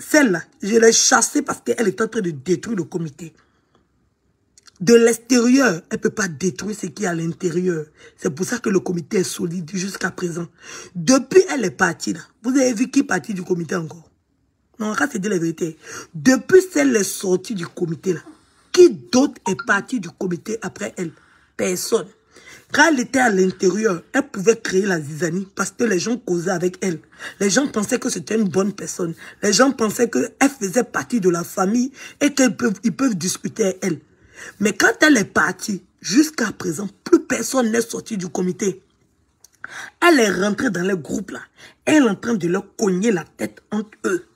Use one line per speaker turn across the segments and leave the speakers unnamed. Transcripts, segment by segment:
celle-là, je l'ai chassée parce qu'elle est en train de détruire le comité. De l'extérieur, elle ne peut pas détruire ce qui est à l'intérieur. C'est pour ça que le comité est solide jusqu'à présent. Depuis elle est partie là. Vous avez vu qui est parti du comité encore? Non, on va se dire la vérité. Depuis elle est sortie du comité là. Qui d'autre est parti du comité après elle? Personne. Quand elle était à l'intérieur, elle pouvait créer la zizanie parce que les gens causaient avec elle. Les gens pensaient que c'était une bonne personne. Les gens pensaient qu'elle faisait partie de la famille et qu'ils peuvent discuter avec elle. Mais quand elle est partie, jusqu'à présent, plus personne n'est sorti du comité. Elle est rentrée dans les groupes là. Elle est en train de leur cogner la tête entre eux.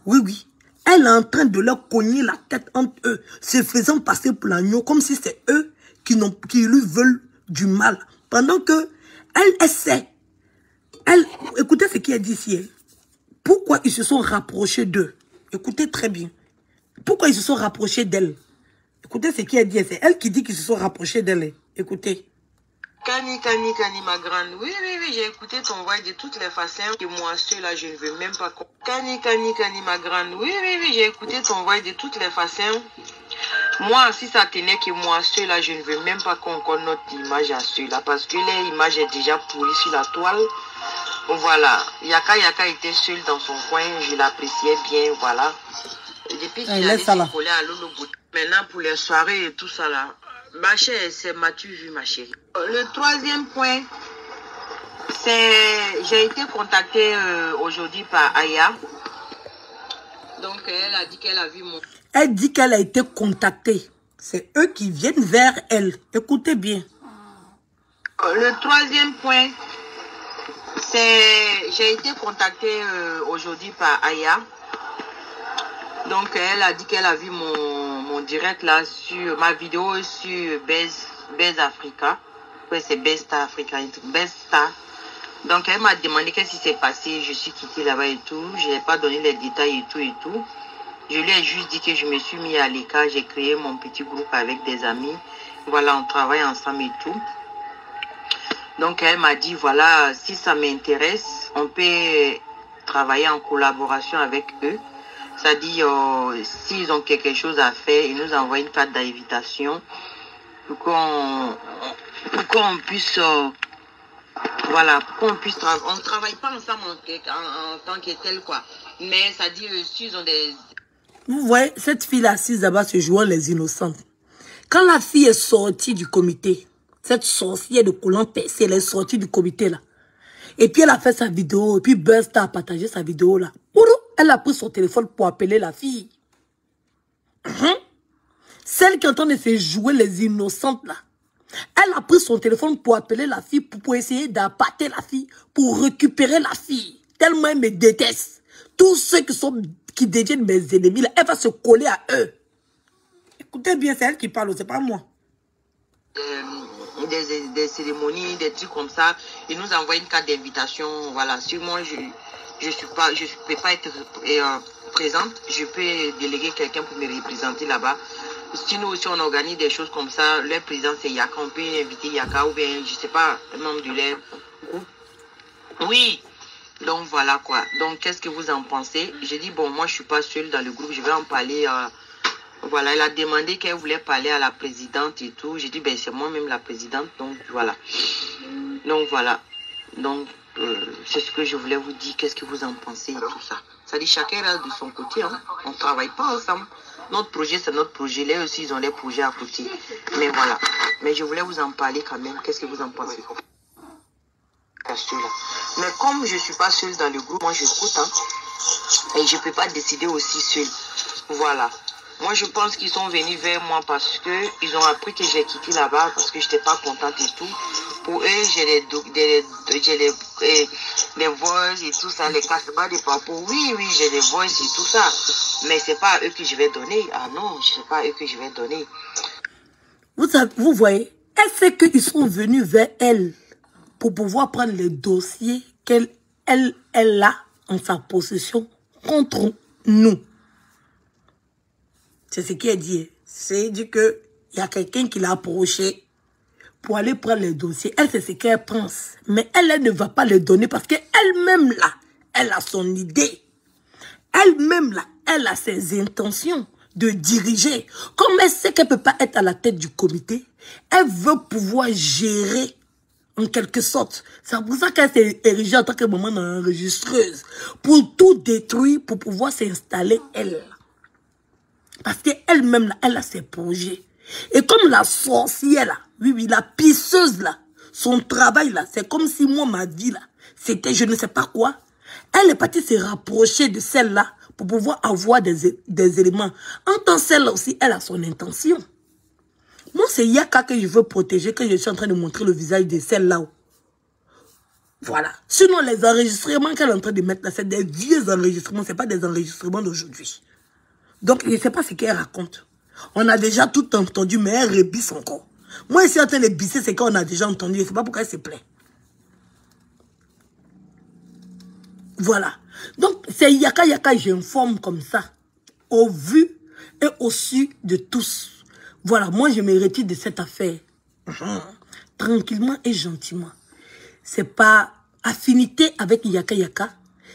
Oui, oui. Elle est en train de leur cogner la tête entre eux, se faisant passer pour l'agneau, comme si c'est eux qui lui veulent du mal. Pendant que elle sait. Écoutez ce qu'elle dit ici. Pourquoi ils se sont rapprochés d'eux? Écoutez très bien. Pourquoi ils se sont rapprochés d'elle? Écoutez ce qu'elle dit. C'est elle qui dit qu'ils se sont rapprochés d'elle. Écoutez.
Kani, ma grande. Oui, j'ai écouté ton voix de toutes les façons. Que moi, ceux-là, je ne veux même pas. Kani, ma grande. Oui, j'ai écouté ton voix de toutes les façons. Moi, si ça tenait que moi, ceux-là, je ne veux même pas qu'on note l'image à ceux-là. Parce que l'image est déjà pourrie sur la toile. Voilà. Yaka était seul dans son coin. Je l'appréciais bien. Voilà. Et depuis qu'il allait se coller à Lolo. Maintenant, pour les soirées et tout ça là. Ma chère, c'est m'as-tu vu, ma chérie? Le troisième point, c'est... J'ai été contactée aujourd'hui par Aya. Donc, elle a dit qu'elle a vu mon...
Elle dit qu'elle a été contactée. C'est eux qui viennent vers elle. Écoutez bien.
Le troisième point, c'est... J'ai été contactée aujourd'hui par Aya. Donc, elle a dit qu'elle a vu mon direct là sur ma vidéo sur Best Africa. Ouais, c'est Best Africa. Best Star. Donc, elle m'a demandé qu'est-ce qui s'est passé. Je suis quittée là-bas et tout. Je n'ai pas donné les détails et tout. Je lui ai juste dit que je me suis mis à l'écart. J'ai créé mon petit groupe avec des amis. Voilà, on travaille ensemble et tout. Donc, elle m'a dit, voilà, si ça m'intéresse, on peut travailler en collaboration avec eux. C'est-à-dire, s'ils ont quelque chose à faire, ils nous envoient une carte d'invitation pour qu'on puisse, voilà, pour qu'on puisse travailler. On ne travaille pas ensemble en tant que tel, quoi. Mais ça dit, s'ils ont des...
Vous voyez, cette fille assise là-bas se jouant les innocentes. Quand la fille est sortie du comité, cette sorcière de collant percé, elle est sortie du comité là. Et puis elle a fait sa vidéo, et puis Burst a partagé sa vidéo là. Elle a pris son téléphone pour appeler la fille. Celle qui est en train de se jouer les innocentes là. Elle a pris son téléphone pour appeler la fille, pour essayer d'appâter la fille, pour récupérer la fille. Tellement elle me déteste. Tous ceux qui deviennent mes ennemis là, elle va se coller à eux. Écoutez bien, c'est elle qui parle, c'est pas moi.
Des cérémonies, des trucs comme ça. Ils nous envoient une carte d'invitation. Voilà, sur moi, je peux pas être présente. Je peux déléguer quelqu'un pour me représenter là-bas. Si nous aussi on organise des choses comme ça, leur président c'est Yaka, on peut inviter Yaka ou bien je sais pas, un membre de leur groupe. Oui, donc voilà quoi. Donc qu'est-ce que vous en pensez? J'ai dit bon, moi je suis pas seule dans le groupe, je vais en parler. Voilà, elle a demandé qu'elle voulait parler à la présidente et tout. J'ai dit ben c'est moi-même la présidente, donc voilà. Donc voilà. Donc c'est ce que je voulais vous dire. Qu'est-ce que vous en pensez et tout ça? Ça dit chacun reste de son côté, hein. On ne travaille pas ensemble. Notre projet, c'est notre projet. Là aussi, ils ont des projets à côté. Mais voilà. Mais je voulais vous en parler quand même. Qu'est-ce que vous en pensez? Mais comme je ne suis pas seule dans le groupe, moi j'écoute, hein. Et je ne peux pas décider aussi seule. Voilà. Moi, je pense qu'ils sont venus vers moi parce qu'ils ont appris que j'ai quitté là-bas parce que je n'étais pas contente et tout. Pour eux, j'ai les voices et tout ça, les cassements des papous. Oui, j'ai les voices et tout ça. Mais ce n'est pas à eux que je vais donner. Ah non, ce n'est pas à eux que je vais donner.
Vous voyez, elle sait qu'ils sont venus vers elle pour pouvoir prendre les dossiers qu'elle a en sa possession contre nous. C'est ce qu'elle dit. C'est dit qu'il y a quelqu'un qui l'a approché pour aller prendre les dossiers. Elle, c'est ce qu'elle pense. Mais elle ne va pas les donner parce qu'elle-même, là, elle a son idée. Elle elle-même, là, elle a ses intentions de diriger. Comme elle sait qu'elle ne peut pas être à la tête du comité, elle veut pouvoir gérer en quelque sorte. C'est pour ça qu'elle s'est érigée en tant que maman enregistreuse. Pour tout détruire, pour pouvoir s'installer elle. Parce qu'elle-même, elle a ses projets. Et comme la sorcière, là, oui, la pisseuse, là, son travail, là, c'est comme si moi, ma vie, là, c'était je ne sais pas quoi. Elle est partie se rapprocher de celle-là pour pouvoir avoir des éléments. En tant que celle-là aussi, elle a son intention. Moi, c'est Yaka que je veux protéger, que je suis en train de montrer le visage de celle-là. Voilà. Sinon, les enregistrements qu'elle est en train de mettre là, c'est des vieux enregistrements, ce n'est pas des enregistrements d'aujourd'hui. Donc, je ne sais pas ce qu'elle raconte. On a déjà tout entendu, mais elle rebisse encore. Moi, ici, en train de bisser, c'est qu'on a déjà entendu. Je ne sais pas pourquoi elle se plaint. Voilà. Donc, c'est Yaka, j'informe comme ça. Au vu et au su de tous. Voilà, moi, je me retire de cette affaire. Tranquillement et gentiment. C'est pas affinité avec Yaka.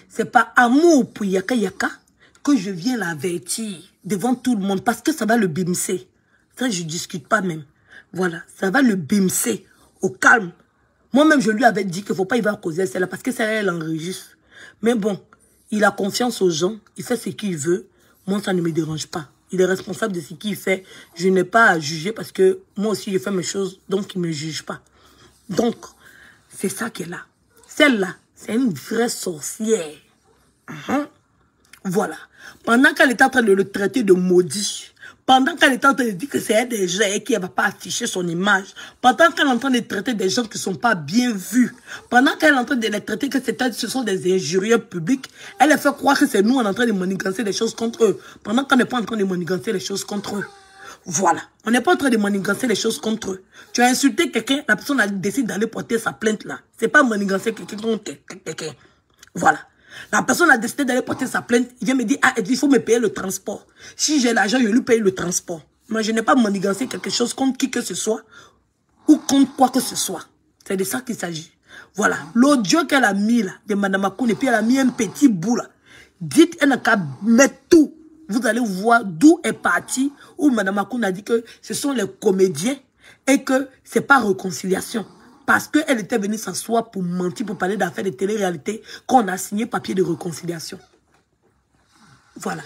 C'est pas amour pour Yaka que je viens l'avertir devant tout le monde. Parce que ça va le bimser. Ça, je discute pas même. Voilà, ça va le bimser au calme. Moi-même, je lui avais dit qu'il ne faut pas y va causer celle-là parce que celle-là, elle enregistre. Mais bon, il a confiance aux gens, il fait ce qu'il veut. Moi, ça ne me dérange pas. Il est responsable de ce qu'il fait. Je n'ai pas à juger parce que moi aussi, je fais mes choses, donc il ne me juge pas. Donc, c'est ça qu'elle a. Celle-là, c'est une vraie sorcière. Voilà. Pendant qu'elle était en train de le traiter de maudit, pendant qu'elle était en train de dire que c'est elle des gens et qu'elle ne va pas afficher son image, pendant qu'elle est en train de traiter des gens qui ne sont pas bien vus, pendant qu'elle est en train de les traiter que ce sont des injurieux publics, elle a fait croire que c'est nous on est en train de manigancer les choses contre eux, pendant qu'on n'est pas en train de manigancer les choses contre eux. Voilà. On n'est pas en train de manigancer les choses contre eux. Tu as insulté quelqu'un, la personne a décidé d'aller porter sa plainte là. C'est pas manigancer quelqu'un contre quelqu'un. Voilà. La personne a décidé d'aller porter sa plainte. Il vient me dire, ah, il faut me payer le transport. Si j'ai l'argent, je lui paye le transport. Mais je n'ai pas manigancé quelque chose contre qui que ce soit ou contre quoi que ce soit. C'est de ça qu'il s'agit. Voilà. L'audio qu'elle a mis là, de Mme Akoun, et puis elle a mis un petit bout là. Dites, elle n'a qu'à mettre tout. Vous allez voir d'où est parti, où Mme Akoun a dit que ce sont les comédiens et que ce n'est pas réconciliation. Parce qu'elle était venue s'asseoir pour mentir, pour parler d'affaires de télé-réalité, qu'on a signé papier de réconciliation. Voilà.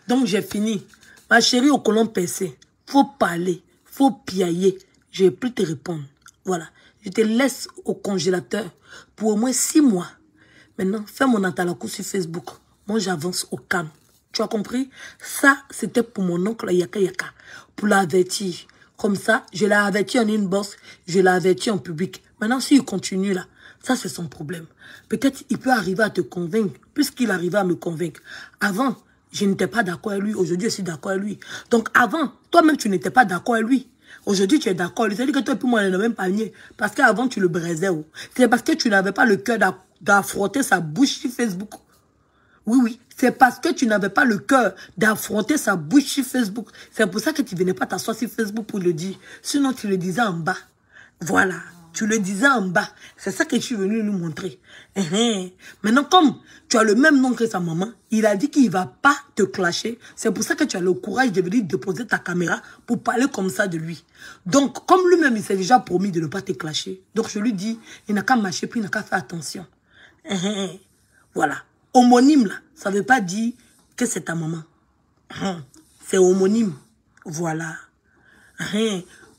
Donc, j'ai fini. Ma chérie au colon percé, faut parler, faut piailler. Je ne vais plus te répondre. Voilà. Je te laisse au congélateur pour au moins 6 mois. Maintenant, fais mon atalakou sur Facebook. Moi, j'avance au calme. Tu as compris? Ça, c'était pour mon oncle Yaka, pour l'avertir. Comme ça, je l'ai averti en inbox, je l'ai averti en public. Maintenant, s'il continue là, ça c'est son problème. Peut-être il peut arriver à te convaincre, puisqu'il arrivait à me convaincre. Avant, je n'étais pas d'accord avec lui. Aujourd'hui, je suis d'accord avec lui. Donc avant, toi-même, tu n'étais pas d'accord avec lui. Aujourd'hui, tu es d'accord. C'est-à-dire que toi et puis moi, on est dans le même panier. Parce qu'avant, tu le braisais. C'est parce que tu n'avais pas le cœur d'affronter sa bouche sur Facebook. Oui. C'est parce que tu n'avais pas le cœur d'affronter sa bouche sur Facebook. C'est pour ça que tu ne venais pas t'asseoir sur Facebook pour le dire. Sinon, tu le disais en bas. Voilà. Tu le disais en bas. C'est ça que je suis venu nous montrer. Maintenant, comme tu as le même nom que sa maman, il a dit qu'il ne va pas te clasher. C'est pour ça que tu as le courage de venir déposer ta caméra pour parler comme ça de lui. Donc, comme lui-même, il s'est déjà promis de ne pas te clasher. Donc, je lui dis, il n'a qu'à marcher, puis il n'a qu'à faire attention. Voilà. Homonyme, là, ça ne veut pas dire que c'est ta maman. C'est homonyme. Voilà.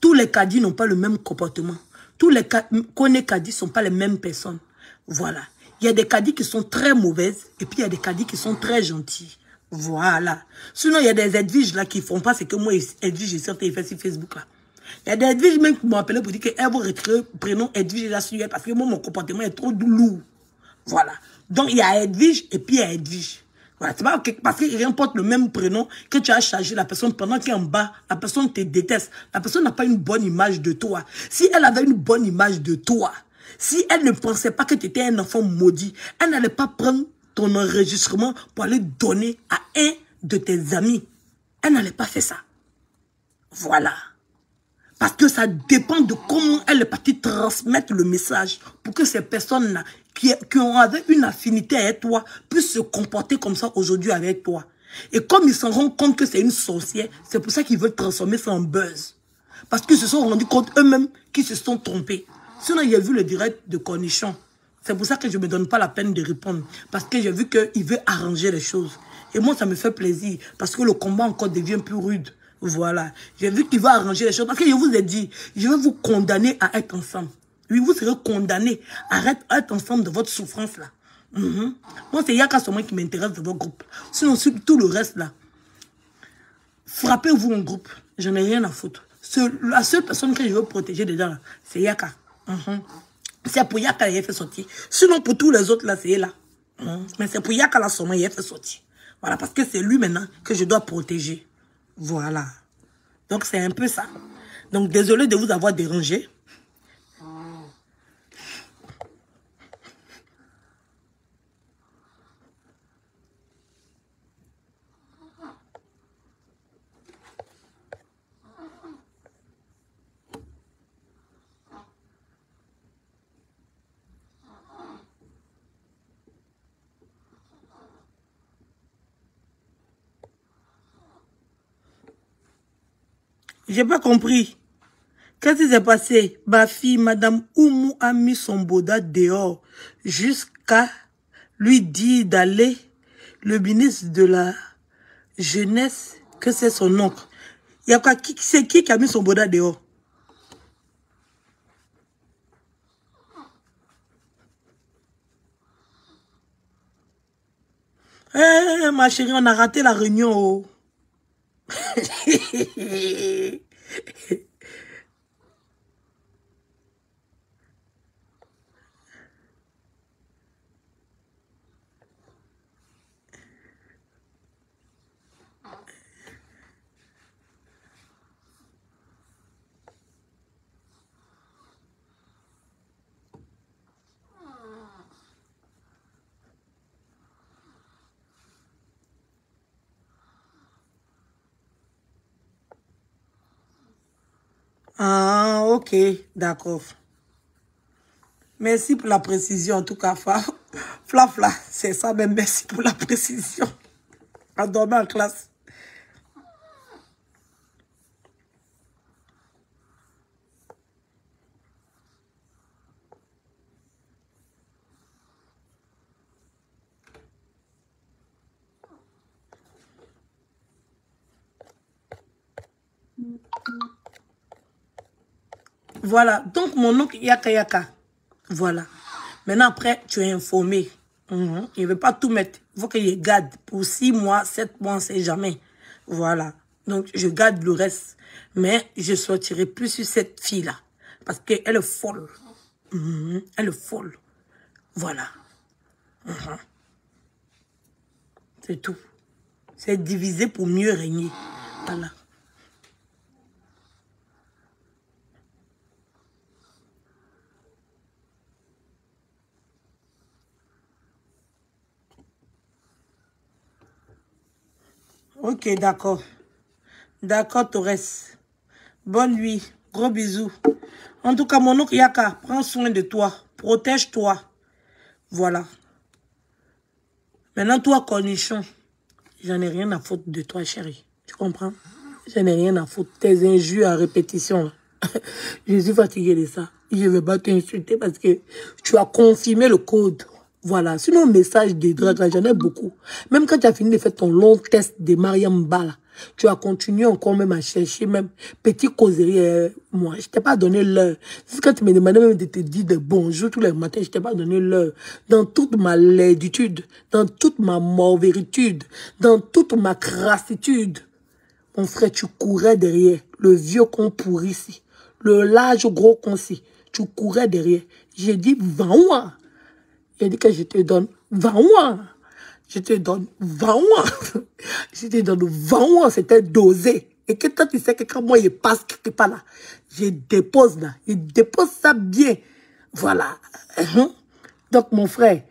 Tous les caddies n'ont pas le même comportement. Tous les caddies ne sont pas les mêmes personnes. Voilà. Il y a des caddies qui sont très mauvaises et puis il y a des caddies qui sont très gentils. Voilà. Sinon, il y a des Edwige là qui ne font pas ce que moi, Edwige, j'ai sorti fait sur Facebook là. Il y a des Edwige même qui m'ont appelé pour dire qu'elles vont retirer le prénom Edwige là sur elle parce que moi, mon comportement est trop lourd. Voilà. Donc, il y a Edwige et puis il y a Edwige. Voilà. C'est pas parce qu'il importe le même prénom que tu as chargé la personne pendant qu'elle est en bas, la personne te déteste. La personne n'a pas une bonne image de toi. Si elle avait une bonne image de toi, si elle ne pensait pas que tu étais un enfant maudit, elle n'allait pas prendre ton enregistrement pour aller donner à un de tes amis. Elle n'allait pas faire ça. Voilà. Parce que ça dépend de comment elle est partie transmettre le message pour que ces personnes-là qui ont avec une affinité avec toi puissent se comporter comme ça aujourd'hui avec toi. Et comme ils s'en rendent compte que c'est une sorcière, c'est pour ça qu'ils veulent transformer ça en buzz. Parce qu'ils se sont rendus compte eux-mêmes qu'ils se sont trompés. Sinon, il y a vu le direct de Cornichon. C'est pour ça que je ne me donne pas la peine de répondre. Parce que j'ai vu qu'il veut arranger les choses. Et moi, ça me fait plaisir. Parce que le combat encore devient plus rude. Voilà. J'ai vu qu'il va arranger les choses. Parce que je vous ai dit, je vais vous condamner à être ensemble. Oui, vous serez condamnés à être ensemble de votre souffrance là. Moi, c'est Yaka seulement qui m'intéresse de votre groupe. Sinon, sur tout le reste là, frappez-vous en groupe. Je n'ai rien à foutre. La seule personne que je veux protéger dedans, c'est Yaka. C'est pour Yaka qu'il a fait sortir. Sinon, pour tous les autres là, c'est là. Mais c'est pour Yaka là seulement qu'il a fait sortir. Voilà, parce que c'est lui maintenant que je dois protéger. Voilà. Donc, c'est un peu ça. Donc, désolé de vous avoir dérangé. J'ai pas compris. Qu'est-ce qui s'est passé? Ma fille, Madame Oumou, a mis son boda dehors jusqu'à lui dire d'aller, le ministre de la Jeunesse, que c'est son oncle. Il y a quoi? C'est qui a mis son boda dehors? Eh, ma chérie, on a raté la réunion. Oh. Ah, ok, d'accord. Merci pour la précision, en tout cas, Fla, c'est ça, mais merci pour la précision. À dormir en classe. Voilà, donc mon oncle Yaka. Voilà. Maintenant, après, tu es informé. Il ne veut pas tout mettre. Il faut qu'il garde pour 6 mois, 7 mois, on ne sait jamais. Voilà. Donc, je garde le reste. Mais je sortirai plus sur cette fille-là. Parce qu'elle est folle. Elle est folle. Voilà. C'est tout. C'est diviser pour mieux régner. Voilà. Ok, d'accord. D'accord, Torres. Bonne nuit. Gros bisous. En tout cas, mon oncle Yaka, prends soin de toi. Protège-toi. Voilà. Maintenant, toi, Cornichon, j'en ai rien à foutre de toi, chérie. Tu comprends? J'en ai rien à foutre. Tes injures à répétition. Je suis fatiguée de ça. Je ne vais pas t'insulter parce que tu as confirmé le code. Voilà. Sinon, le message des dragues, j'en ai beaucoup. Même quand tu as fini de faire ton long test de Mariam Bala, tu as continué encore même à chercher, même petit causerie. Moi, je t'ai pas donné l'heure. C'est quand tu me demandais même de te dire de bonjour tous les matins, je t'ai pas donné l'heure. Dans toute ma laiditude, dans toute ma mauvéritude, dans toute ma crassitude, mon frère, tu courais derrière le vieux con pourri ici, le large gros concis. Tu courais derrière. J'ai dit, 20 mois. J'ai dit que je te donne 20 mois. Je te donne 20 mois. Je te donne 20 mois. C'était dosé. Et que toi, tu sais que quand moi, il passe quelque part là, je dépose là. Je dépose ça bien. Voilà. Donc, mon frère,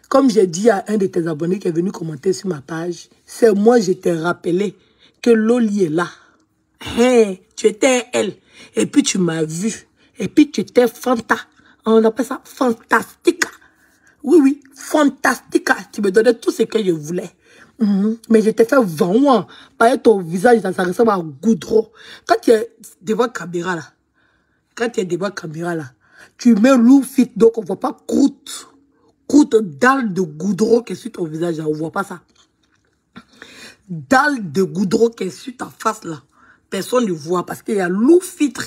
comme j'ai dit à un de tes abonnés qui est venu commenter sur ma page, c'est moi, je t'ai rappelé que Loli est là. Hey, tu étais elle. Et puis, tu m'as vu. Et puis, tu étais on appelle ça fantastique. Oui, oui, fantastique. Tu me donnais tout ce que je voulais. Mais je t'ai fait vendre. Par ton visage, ça ressemble à goudron. Quand tu es devant caméra, là, tu mets loup fit, donc on ne voit pas croûte dalle de goudron qui est sur ton visage, là, on ne voit pas ça. Dalle de goudron qui est sur ta face, là. Personne ne voit parce qu'il y a loup filtre.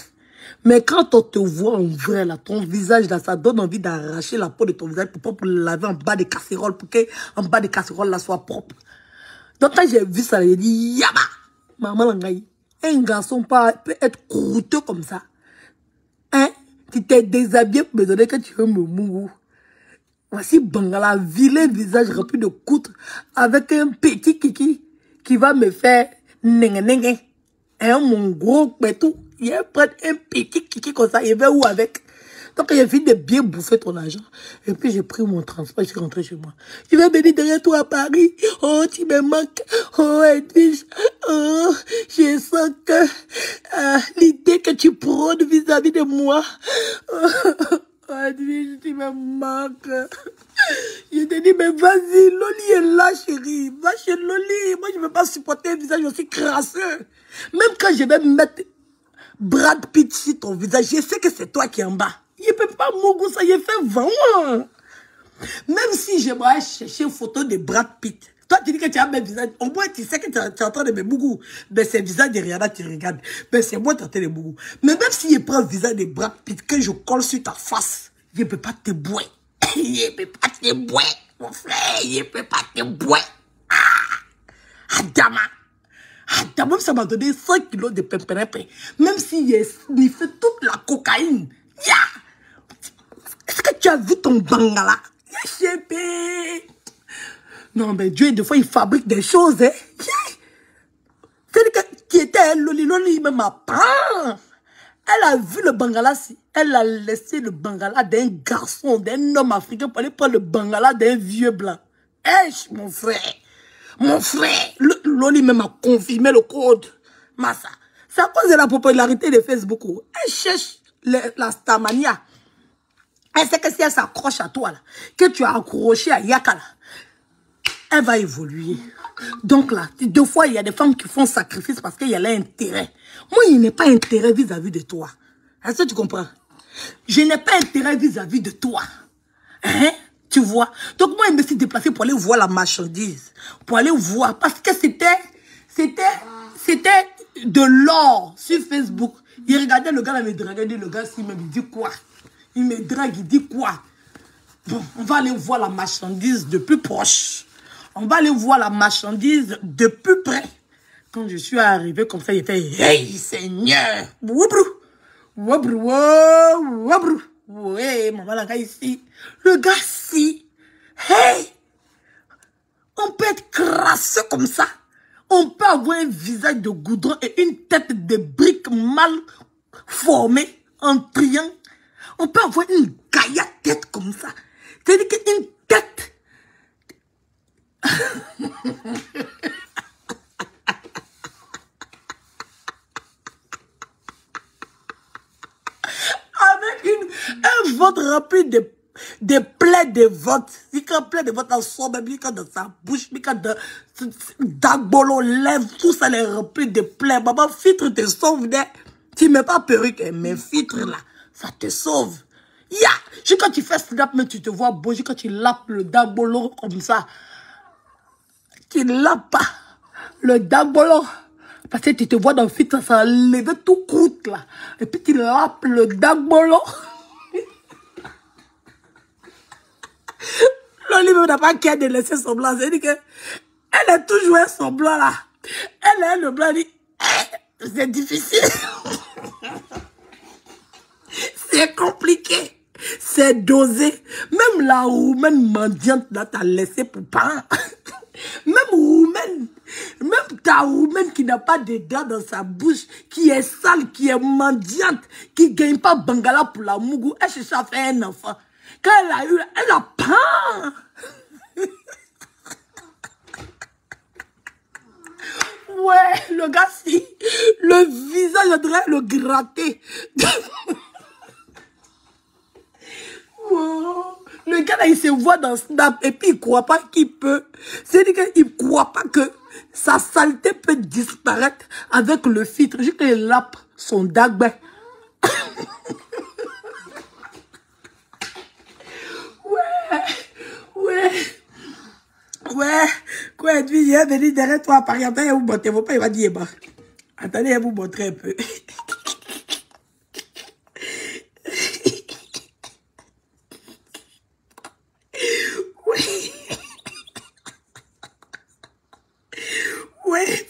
Mais quand on te voit en vrai, là, ton visage, là, ça donne envie d'arracher la peau de ton visage pour le laver en bas des casseroles, pour que en bas des casseroles, là, soit propre. Donc, quand j'ai vu ça, j'ai dit, yaba! Maman Langaï, un garçon peut être croûteux comme ça. Hein? Tu t'es déshabillé pour me donner que tu veux me mourir. Voici Bangala, vilain visage rempli de coutres, avec un petit kiki qui va me faire nengue. Hein, mon gros pétou, il va prendre un petit kiki comme ça, il va où avec? Donc, j'ai fini de bien bouffer ton argent. Et puis, j'ai pris mon transport, je suis rentré chez moi. Je vais venir derrière toi à Paris. Oh, tu me manques. Oh, Edwige. Oh, je sens que l'idée que tu prônes vis-à-vis de moi. Oh, Edwige, tu me manques. Je te dis, mais vas-y, Loli est là, chérie. Va chez Loli. Moi, je ne veux pas supporter un visage aussi crasseux. Même quand je vais mettre Brad Pitt sur ton visage, je sais que c'est toi qui es en bas. Il ne peut pas mourir ça, il fait vent. Même si j'aimerais chercher une photo de Brad Pitt. Toi, tu dis que tu as mes visages. Au moins, tu sais que tu es en train de me bougou. Mais c'est le visage de Rihanna, tu regardes. Mais c'est moi qui es en train de me bougou. Mais même si je prends le visage de Brad Pitt, que je colle sur ta face, je ne peux pas te boire. Je ne peux pas te boire, mon frère. Je ne peux pas te boire. Adama. Adama, ça m'a donné 5 kilos de pépérépé. Même si j'ai sniffé toute la cocaïne. Yeah. Est-ce que tu as vu ton bangala? Non, mais Dieu, des fois, il fabrique des choses, hein. C'est-à-dire que qui était Loli, il me m'apprend. Elle a vu le bangala, elle a laissé le bangala d'un garçon, d'un homme africain pour aller prendre le bangala d'un vieux blanc. Mon frère. Mon frère. Loli même a confirmé le code. Massa. C'est à cause de la popularité de Facebook. Elle cherche la starmania. Elle sait que si elle s'accroche à toi, là, que tu as accroché à Yaka, là, elle va évoluer. Donc là, 2 fois, il y a des femmes qui font sacrifice parce qu'il y a l'intérêt. Moi, il n'est pas intérêt vis-à-vis de toi. Est-ce que tu comprends? Je n'ai pas intérêt vis-à-vis de toi. Hein? Tu vois? Donc moi, je me suis déplacée pour aller voir la marchandise. Pour aller voir. Parce que c'était de l'or sur Facebook. Il regardait le gars là, me draguait, le gars, il me dit quoi? Il me drague, il dit quoi? Bon, on va aller voir la marchandise de plus proche. On va aller voir la marchandise de plus près. Quand je suis arrivé comme ça, il fait « Hey, Seigneur! » Woubrou! Woubrou! Woubrou! Ouais, maman, là, ici. Le gars, si. Hey! On peut être crasseux comme ça. On peut avoir un visage de goudron et une tête de brique mal formée en triangle. On peut avoir une gaïa tête comme ça. C'est-à-dire qu'une tête. Avec un ventre rempli de plaies de ventre. Il y a plein de ventre en soi, même il y a dans sa bouche, il y a dans dagbolo, lèvres, tout ça est rempli de plaies. Maman, filtre te sauve. Tu ne mets pas perruque, mais filtre là, ça te sauve. Yeah. Quand tu fais snap, mais tu te vois beau, quand tu lapes le dagbolo comme ça, tu lapes pas le dagbolo. Parce que tu te vois dans le filtre, ça a levé tout croûte là. Et puis tu lapes le dagbolo. Loli n'a pas qu'à de laisser son blanc. C'est-à-dire qu'elle a toujours son blanc là. Elle a le blanc, dit, c'est difficile. C'est compliqué. C'est dosé. Même la roumaine mendiante là, t'as laissé pour pas. Même ta roumaine qui n'a pas de dents dans sa bouche, qui est sale, qui est mendiante, qui ne gagne pas bangala pour la mougou, elle cherche à faire un enfant. Quand elle a eu, elle a pas. Ouais, le gars, si, le visage, je devrais le gratter. Wow. Le gars là, il se voit dans Snap et puis il croit pas qu'il peut. C'est-à-dire qu'il croit pas que sa saleté peut disparaître avec le filtre. Juste qu'il lappe son dagbe. Ouais. Quoi, lui, il est venu derrière toi à Paris. Attendez, vous montrer. Vos pas, il va dire, bah. Attendez, vous montrer un peu. Ouais.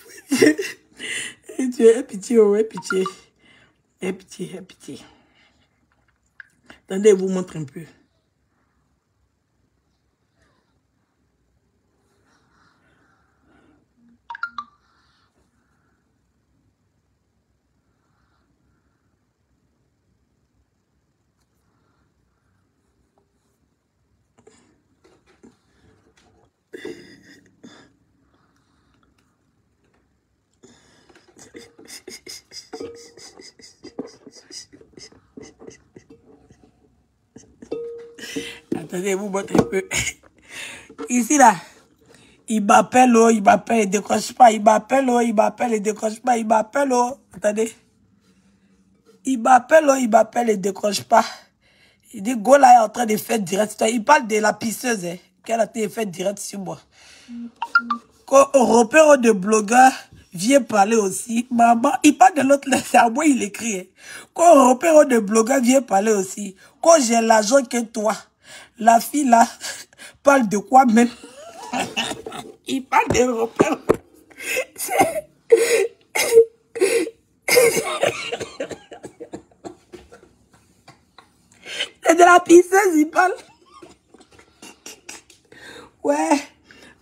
Dieu, pitié, ouais, pitié. Pitié. Attendez, je vous montre un peu. Attendez, je vous montre un peu. Ici, là. Il m'appelle, il décroche pas. Il m'appelle, il décroche pas. Il m'appelle, attendez. Il m'appelle, il décroche pas. Il dit, go là est en train de faire direct. Il parle de la pisseuse, hein, qu'elle a fait direct sur moi. Quand Européen de blogueur vient parler aussi, maman, il parle de l'autre, c'est à moi il écrit. Hein. Quand Européen de blogueur vient parler aussi, quand j'ai l'argent que toi, la fille là, parle de quoi même? Il parle d'Européen. C'est de la pisseuse, il parle. Ouais.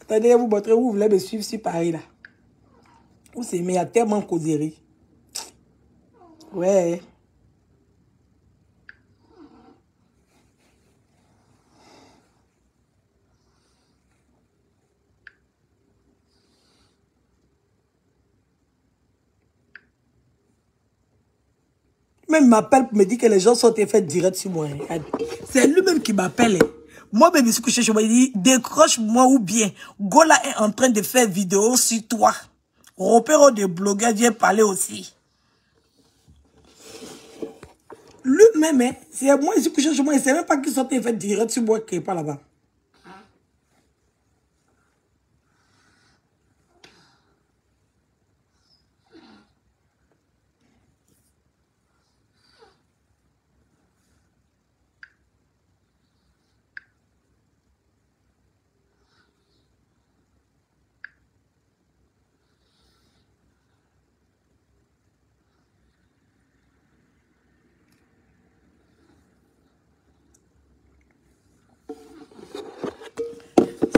Attendez, vous montrer où vous voulez me suivre sur Paris, là. Où c'est, mais il y a tellement de causeries. Ouais. Même il m'appelle pour me dire que les gens sont faits direct sur moi. C'est lui-même qui m'appelle. Moi-même, je suis couché chez moi. Il dit, décroche-moi ou bien. Gola est en train de faire vidéo sur toi. Repère de blogueurs vient parler aussi. Lui-même, hein, c'est moi, je suis couché chez moi. Il ne sait même pas qu'ils sont faits direct sur moi qui n'est pas là-bas.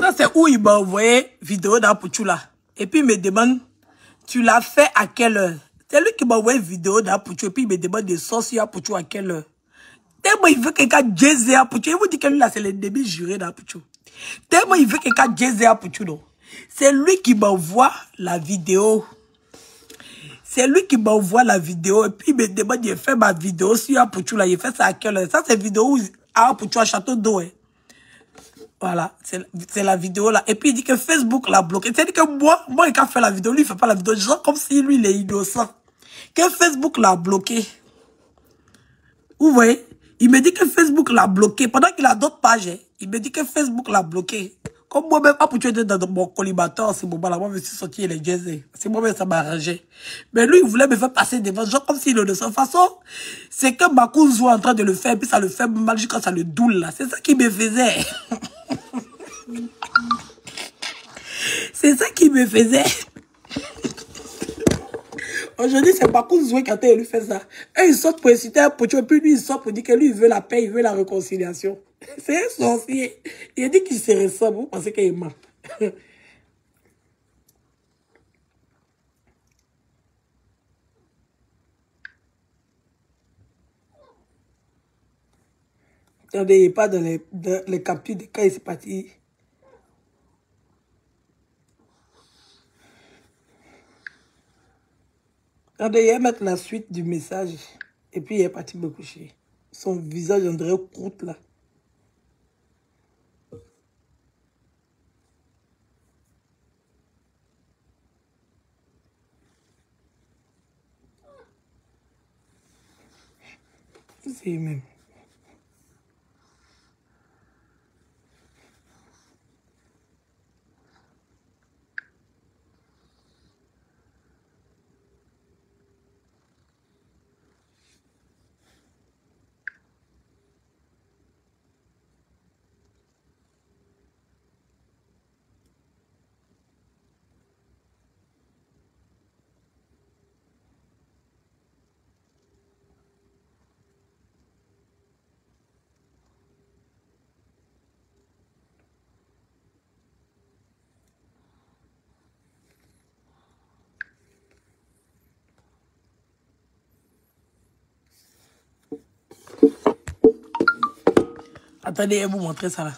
Ça, c'est où il m'a envoyé vidéo d'Apouchou là. Et puis il me demande, tu l'as fait à quelle heure? C'est lui qui m'a envoyé vidéo d'Apouchou. Et puis il me demande des sources sur Apouchou à quelle heure? Tellement il veut quelqu'un jazzer Apouchou. Il vous dit que lui là, c'est l'ennemi juré d'Apouchou. Tellement il veut quelqu'un jazzer Apouchou, non? C'est lui qui m'envoie la vidéo. C'est lui qui m'envoie la vidéo. Et puis il me demande, il fait ma vidéo sur Apouchou là. Il fait ça à quelle heure? Ça, c'est vidéo où Apouchou à Château d'eau. Hein. Voilà, c'est la vidéo là. Et puis il dit que Facebook l'a bloqué. C'est-à-dire que moi, il a fait la vidéo, lui il fait pas la vidéo. Genre comme si lui il est innocent. Que Facebook l'a bloqué. Vous voyez? Il me dit que Facebook l'a bloqué. Pendant qu'il a d'autres pages, hein, il me dit que Facebook l'a bloqué. Comme moi-même, pour tuer dans mon collimateur, c'est moment-là, moi, je me suis sorti les jazz. C'est moi-même, ça m'a arrangé. Mais lui, il voulait me faire passer devant, genre comme s'il est de toute façon. C'est que Makouzou est en train de le faire, puis ça le fait mal jusqu'à ça le doule, là. C'est ça qui me faisait. C'est ça qui me faisait. Aujourd'hui, c'est Makouzou qui a lui fait ça. Et ils sortent pour inciter un poteau, et puis lui, il sort pour dire que lui, il veut la paix, il veut la réconciliation. C'est un sorcier. Il a dit qu'il se ressemble, vous pensez qu'il est mort. Attendez, il n'est pas dans les captures de quand il s'est parti. Attendez, il va mettre la suite du message. Et puis il est parti me coucher. Son visage, on dirait croûte là. C'est même. Attendez, je vais vous montrer ça là.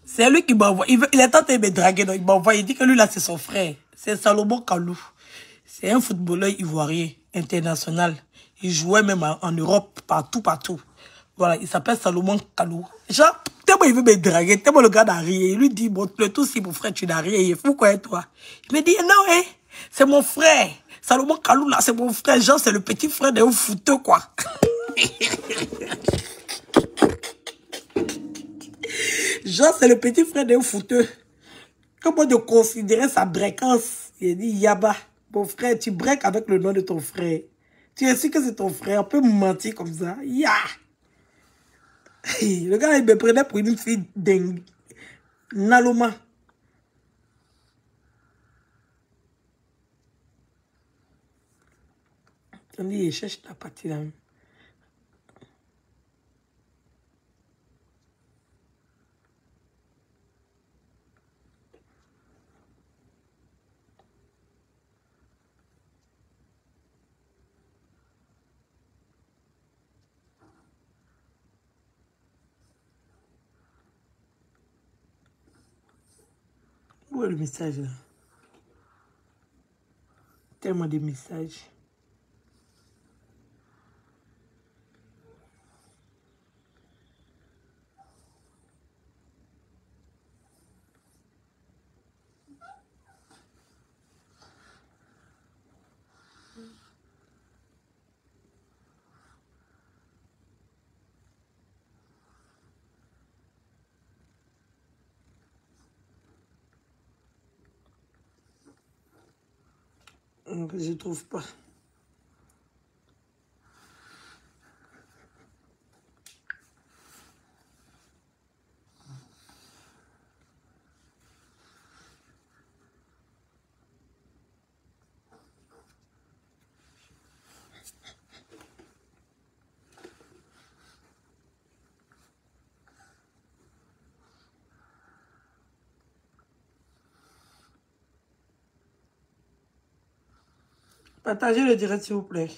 C'est lui qui m'envoie. Il est tenté de me draguer, donc il m'envoie. Il dit que lui là, c'est son frère. C'est Salomon Kalou. C'est un footballeur ivoirien, international. Il jouait même en Europe, partout. Voilà, il s'appelle Salomon Kalou. Genre, tellement il veut me draguer, tellement le gars n'a rien. Il lui dit, bon, le tout si mon frère, tu n'as rien. Il est fou quoi, toi? Il me dit, non, hein, c'est mon frère. Salomon Kalou là, c'est mon frère. Genre, c'est le petit frère d'un footeux, quoi. Genre, c'est le petit frère d'un footeux. Comment de considérer sa bréquance? Il dit, Yaba, mon frère, tu breaks avec le nom de ton frère. Tu es sûr que c'est ton frère, on peut me mentir comme ça. Ya! Le gars, il me prenait pour une fille dingue. Naloma. Attendez, il cherche la partie là. Où est le message là? Tellement de messages. Je ne trouve pas. Partagez le direct, s'il vous plaît.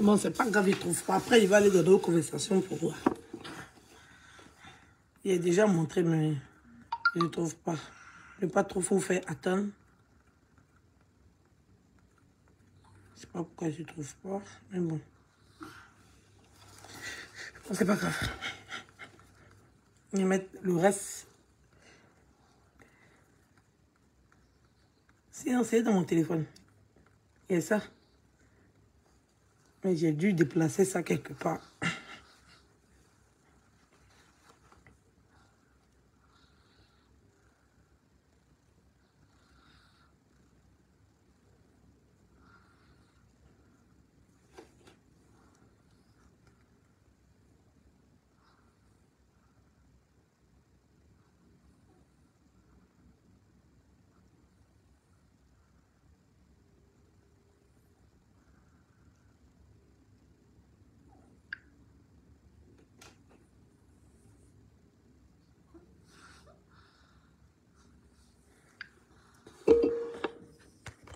Bon, c'est pas grave, il trouve pas. Après, il va aller dans d'autres conversations pour voir. Il a déjà montré, mais je ne trouve pas. Ne pas trop vous faire attendre. Je sais pas pourquoi je ne trouve pas, mais bon. C'est pas grave. Je vais mettre le reste. Sinon, c'est dans mon téléphone. Il y a ça. Mais j'ai dû déplacer ça quelque part.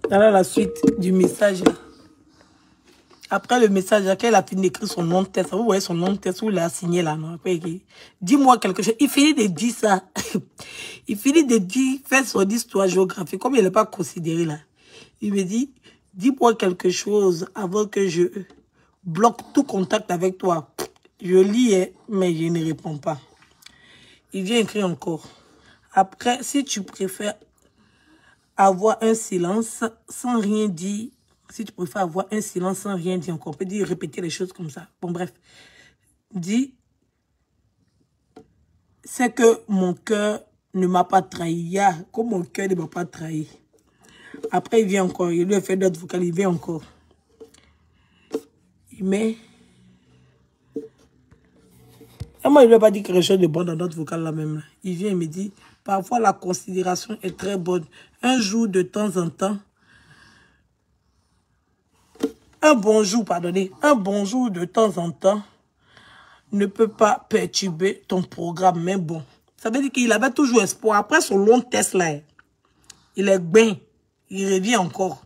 Voilà la suite du message là. Après le message, quand il a fini d'écrire son nom de test, vous voyez son nom de test où il a signé là, non? Après, dis-moi quelque chose. Il finit de dire ça. Il finit de dire, faire son histoire géographique, comme il n'est pas considéré là. Il me dit, dis-moi quelque chose avant que je bloque tout contact avec toi. Je lis, hein, mais je ne réponds pas. Il vient écrire encore. Après, si tu préfères avoir un silence sans rien dire, si tu préfères avoir un silence sans rien dire encore, on peut dire répéter les choses comme ça. Bon, bref. Dis, c'est que mon cœur ne m'a pas trahi. Comme mon cœur ne m'a pas trahi. Après, il vient encore. Il lui a fait d'autres vocales. Il vient encore. Il met. Et moi, il ne lui a pas dit quelque chose de bon dans d'autres vocales là même. Là. Il vient et me dit, parfois la considération est très bonne. Un jour de temps en temps. Un bonjour, pardonnez. Un bonjour de temps en temps ne peut pas perturber ton programme, mais bon. Ça veut dire qu'il avait toujours espoir. Après son long test là, il est bien. Il revient encore.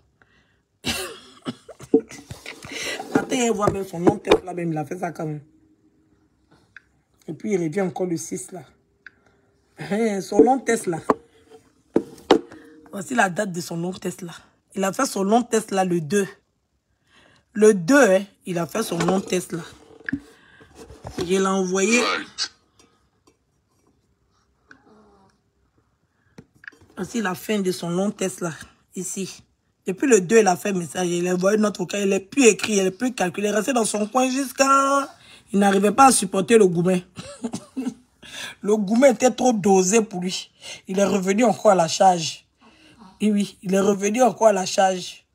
Attends, il voit même son long test là, même il a fait ça quand même. Et puis il revient encore le 6 là. Son long test là. Voici la date de son long test là. Il a fait son long test là le 2. Le 2, hein, il a fait son long test là. Je l'ai envoyé. Voici la fin de son long test là. Ici. Depuis le 2, il a fait message. Il a envoyé notre vocal. Il n'est plus écrit. Il n'est plus calculé. Il est resté dans son coin jusqu'à... Il n'arrivait pas à supporter le goumet. Le goumet était trop dosé pour lui. Il est revenu encore à la charge. Et oui, il est revenu encore à la charge.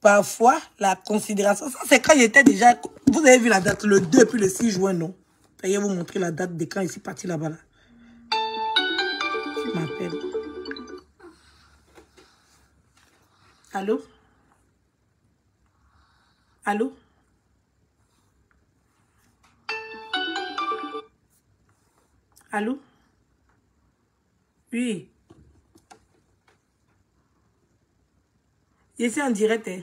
Parfois, la considération... Ça, c'est quand il était déjà... Vous avez vu la date, le 2 puis le 6 juin, non? Je vais vous montrer la date de quand il s'est parti là-bas. Là. Il m'appelle. Allô? Allô? Allô? Oui. Je suis en direct. Hein.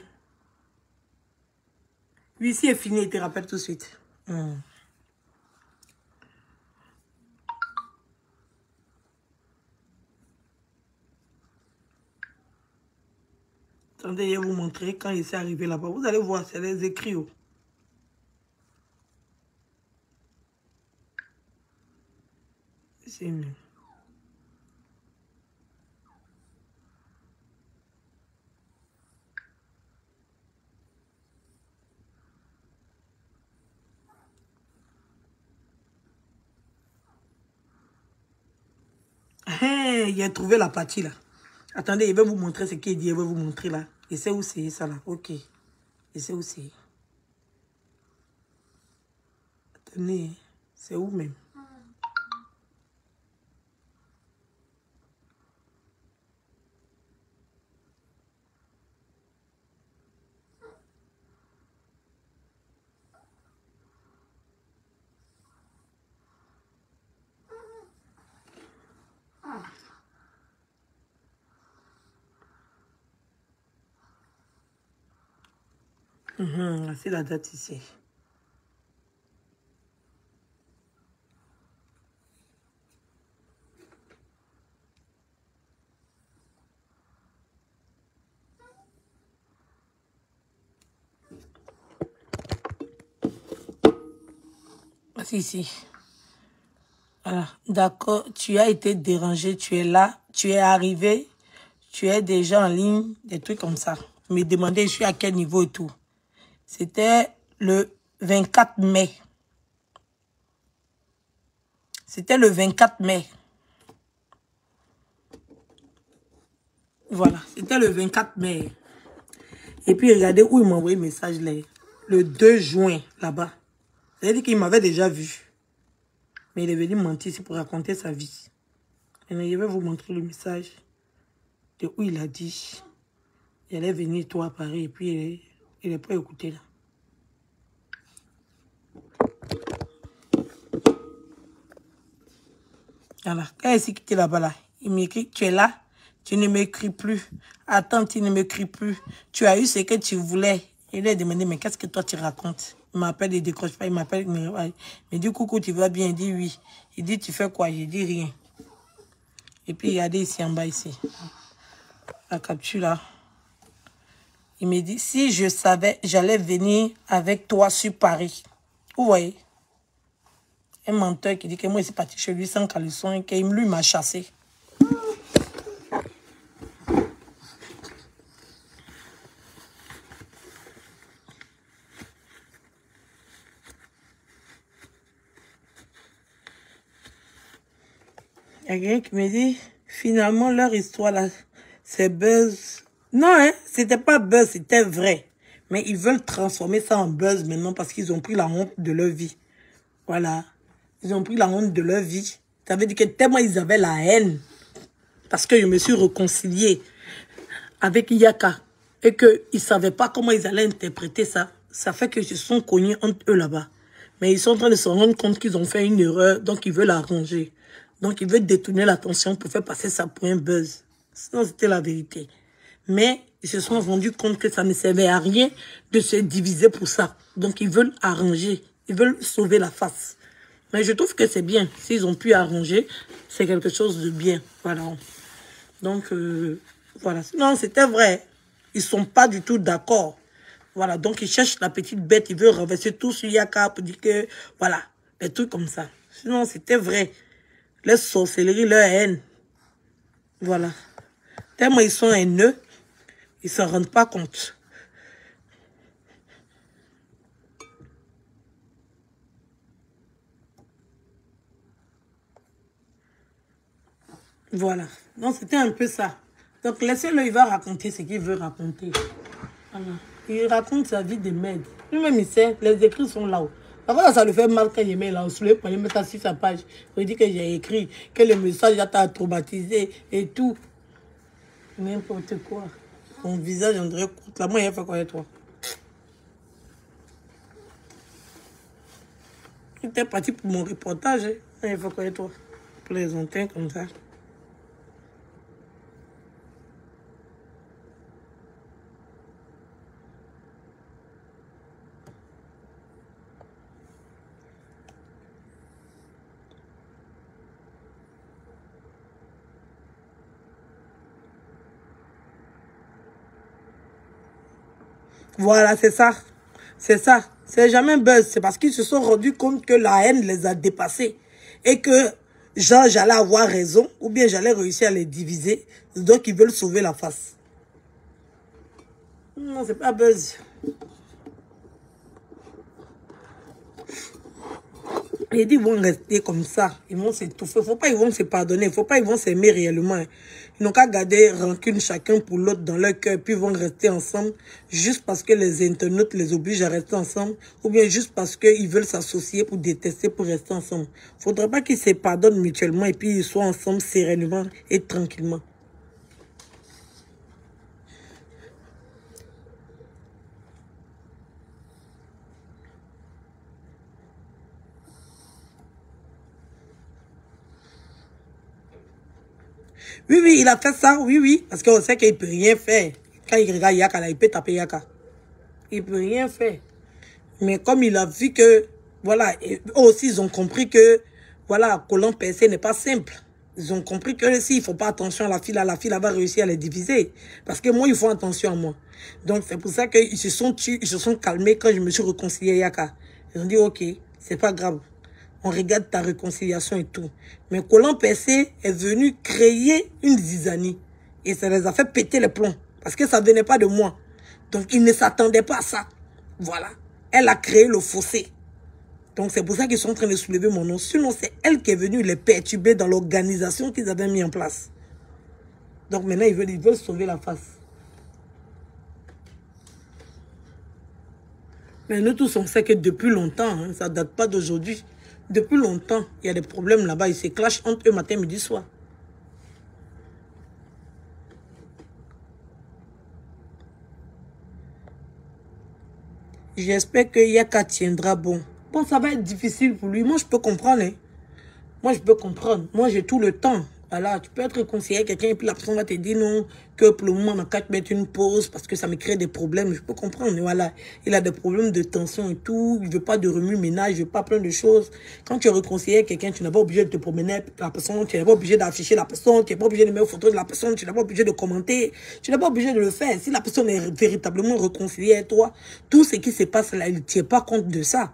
Oui, si est fini, il te rappelle tout de suite. Attendez, je vais vous montrer quand il s'est arrivé là-bas. Vous allez voir, c'est les écrits. Oh. C'est mieux. Hey, il a trouvé la partie là. Attendez, il va vous montrer ce qu'il dit. Il va vous montrer là. Et c'est où c'est ça là. Ok. Et c'est où c'est. Attendez, c'est où même? C'est la date ici. ici. Voilà, d'accord, tu as été dérangé, tu es là, tu es arrivé, tu es déjà en ligne, des trucs comme ça. Je me demandais, je suis à quel niveau et tout. C'était le 24 mai. C'était le 24 mai. Voilà, c'était le 24 mai. Et puis, regardez où il m'a envoyé le message là. Le 2 juin, là-bas. C'est-à-dire qu'il m'avait déjà vu. Mais il est venu mentir ici pour raconter sa vie. Et je vais vous montrer le message de où il a dit. Il allait venir toi à Paris et puis il est pas écouté là. Voilà. Quand il s'est quitté là-bas là, il m'écrit, tu es là, tu ne m'écris plus. Attends, tu ne m'écris plus. Tu as eu ce que tu voulais. Il lui a demandé, mais qu'est-ce que toi tu racontes? Il m'appelle, il décroche pas, il m'appelle, mais du coucou, tu vas bien? Il dit oui. Il dit, tu fais quoi? Je dis rien. Et puis, regardez ici en bas, ici. La capture là. Il me dit, si je savais, j'allais venir avec toi sur Paris. Vous voyez? Un menteur qui dit que moi, je suis parti chez lui sans caleçon et que lui m'a chassé. Il y a quelqu'un qui me dit, finalement, leur histoire là, c'est buzz. Non, hein, c'était pas buzz, c'était vrai. Mais ils veulent transformer ça en buzz maintenant parce qu'ils ont pris la honte de leur vie. Voilà. Ils ont pris la honte de leur vie. Ça veut dire que tellement ils avaient la haine. Parce que je me suis réconciliée avec Yaka. Et qu'ils ne savaient pas comment ils allaient interpréter ça. Ça fait qu'ils se sont cognés entre eux là-bas. Mais ils sont en train de se rendre compte qu'ils ont fait une erreur. Donc ils veulent arranger. Donc ils veulent détourner l'attention pour faire passer ça pour un buzz. Sinon c'était la vérité. Mais ils se sont rendus compte que ça ne servait à rien de se diviser pour ça. Donc ils veulent arranger. Ils veulent sauver la face. Mais je trouve que c'est bien. S'ils ont pu arranger, c'est quelque chose de bien. Voilà. Donc, voilà. Non, c'était vrai. Ils ne sont pas du tout d'accord. Voilà. Donc, ils cherchent la petite bête. Ils veulent renverser tout sur Yaka pour dire que, voilà, des trucs comme ça. Sinon, c'était vrai. Leur sorcellerie, leur haine. Voilà. Tellement ils sont haineux, ils ne s'en rendent pas compte. Voilà. Donc, c'était un peu ça. Donc, laissez-le, il va raconter ce qu'il veut raconter. Voilà. Il raconte sa vie de merde. Lui-même, il sait, les écrits sont là-haut. Parfois, ça lui fait mal quand il met là-haut. Sous le poignet, il met ça sur sa page. Il dit que j'ai écrit, que le message t'a traumatisé et tout. N'importe quoi. Mon visage, on dirait courte. Là, moi, il a fait quoi avec toi? Il était parti pour mon reportage. Hein. Il a fait quoi avec toi? Plaisantin comme ça. Voilà, c'est ça. C'est ça. C'est jamais un buzz. C'est parce qu'ils se sont rendus compte que la haine les a dépassés. Et que, genre, j'allais avoir raison. Ou bien j'allais réussir à les diviser. Donc, ils veulent sauver la face. Non, c'est pas buzz. Et ils vont rester comme ça. Ils vont s'étouffer. Faut pas ils vont se pardonner. Faut pas ils vont s'aimer réellement. Ils n'ont qu'à garder rancune chacun pour l'autre dans leur cœur. Puis ils vont rester ensemble juste parce que les internautes les obligent à rester ensemble. Ou bien juste parce qu'ils veulent s'associer pour détester, pour rester ensemble. Faudrait pas qu'ils se pardonnent mutuellement et puis ils soient ensemble sereinement et tranquillement. Oui, oui, il a fait ça, oui, oui. Parce qu'on sait qu'il ne peut rien faire. Quand il regarde Yaka, là, il peut taper Yaka. Il ne peut rien faire. Mais comme il a vu que, voilà, eux aussi, ils ont compris que, voilà, colon percé n'est pas simple. Ils ont compris que s'ils ne font pas attention à la fille, là va réussir à les diviser. Parce que moi, ils font attention à moi. Donc, c'est pour ça qu'ils se sont calmés quand je me suis réconcilié Yaka. Ils ont dit, ok, c'est pas grave. on regarde ta réconciliation et tout. Mais Colin Percé est venu créer une zizanie. Et ça les a fait péter les plombs. Parce que ça ne venait pas de moi. Donc, ils ne s'attendaient pas à ça. Voilà. Elle a créé le fossé. Donc, c'est pour ça qu'ils sont en train de soulever mon nom. Sinon, c'est elle qui est venue les perturber dans l'organisation qu'ils avaient mis en place. Donc, maintenant, ils veulent sauver la face. Mais nous tous, on sait que depuis longtemps, hein, ça ne date pas d'aujourd'hui. Depuis longtemps, il y a des problèmes là-bas. Ils se clashent entre eux matin, midi, soir. J'espère que Yaka tiendra bon. Bon, ça va être difficile pour lui. Moi, je peux comprendre. Hein. Moi, je peux comprendre. Moi, j'ai tout le temps. Voilà, tu peux être conseillé à quelqu'un et puis la personne va te dire non, que pour le moment, on n'a qu'à te mettre une pause parce que ça me crée des problèmes. Je peux comprendre. Mais voilà, il a des problèmes de tension et tout. Il ne veut pas de remue-ménage, il ne veut pas plein de choses. Quand tu es réconcilié à quelqu'un, tu n'es pas obligé de te promener avec la personne, tu n'es pas obligé d'afficher la personne, tu n'es pas obligé de mettre une photo de la personne, tu n'es pas obligé de commenter, tu n'es pas obligé de le faire. Si la personne est véritablement réconciliée avec toi, tout ce qui se passe là, il ne tient pas compte de ça.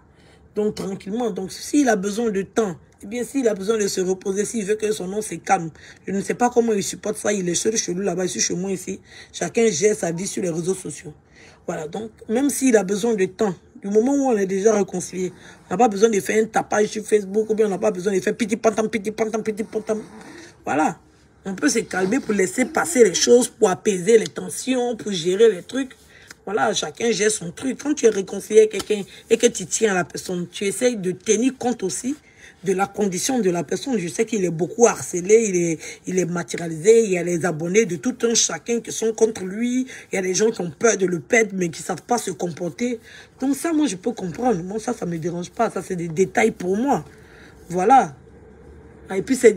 Donc, tranquillement. Donc, s'il a besoin de temps, eh bien, s'il a besoin de se reposer, s'il veut que son nom se calme, je ne sais pas comment il supporte ça. Il est seul chez lui là-bas, ici chez moi ici. Chacun gère sa vie sur les réseaux sociaux. Voilà, donc, même s'il a besoin de temps, du moment où on est déjà réconcilié, on n'a pas besoin de faire un tapage sur Facebook, ou bien on n'a pas besoin de faire petit pantam, petit pantam, petit pantam. Voilà. On peut se calmer pour laisser passer les choses, pour apaiser les tensions, pour gérer les trucs. Voilà, chacun gère son truc. Quand tu es réconcilié avec quelqu'un et que tu tiens à la personne, tu essayes de tenir compte aussi de la condition de la personne. Je sais qu'il est beaucoup harcelé, il est matérialisé, il y a les abonnés de tout un chacun qui sont contre lui, il y a des gens qui ont peur de le perdre mais qui ne savent pas se comporter. Donc ça, moi, je peux comprendre. Moi, ça ne me dérange pas. Ça, c'est des détails pour moi. Voilà. Et puis, c'est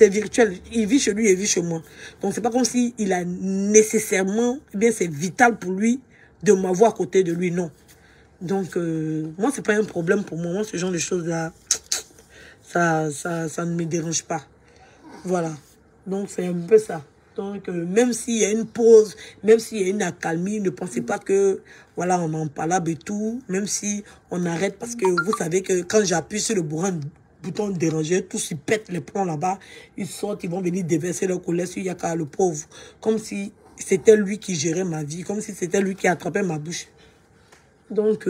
virtuel. Il vit chez lui, il vit chez moi. Donc, c'est pas comme s'il a nécessairement, eh bien, c'est vital pour lui de m'avoir à côté de lui, non. Donc, moi, c'est pas un problème pour moi. Moi, ce genre de choses-là, ça ne me dérange pas. Voilà. Donc, c'est un peu ça. Donc, même s'il y a une pause, même s'il y a une accalmie, ne pensez pas que, voilà, on en parle et tout. Même si on arrête, parce que vous savez que quand j'appuie sur le bouton déranger, tous ils pètent les plombs là-bas, ils sortent, ils vont venir déverser leur colère sur Yaka, le pauvre. Comme si c'était lui qui gérait ma vie, comme si c'était lui qui attrapait ma bouche. Donc,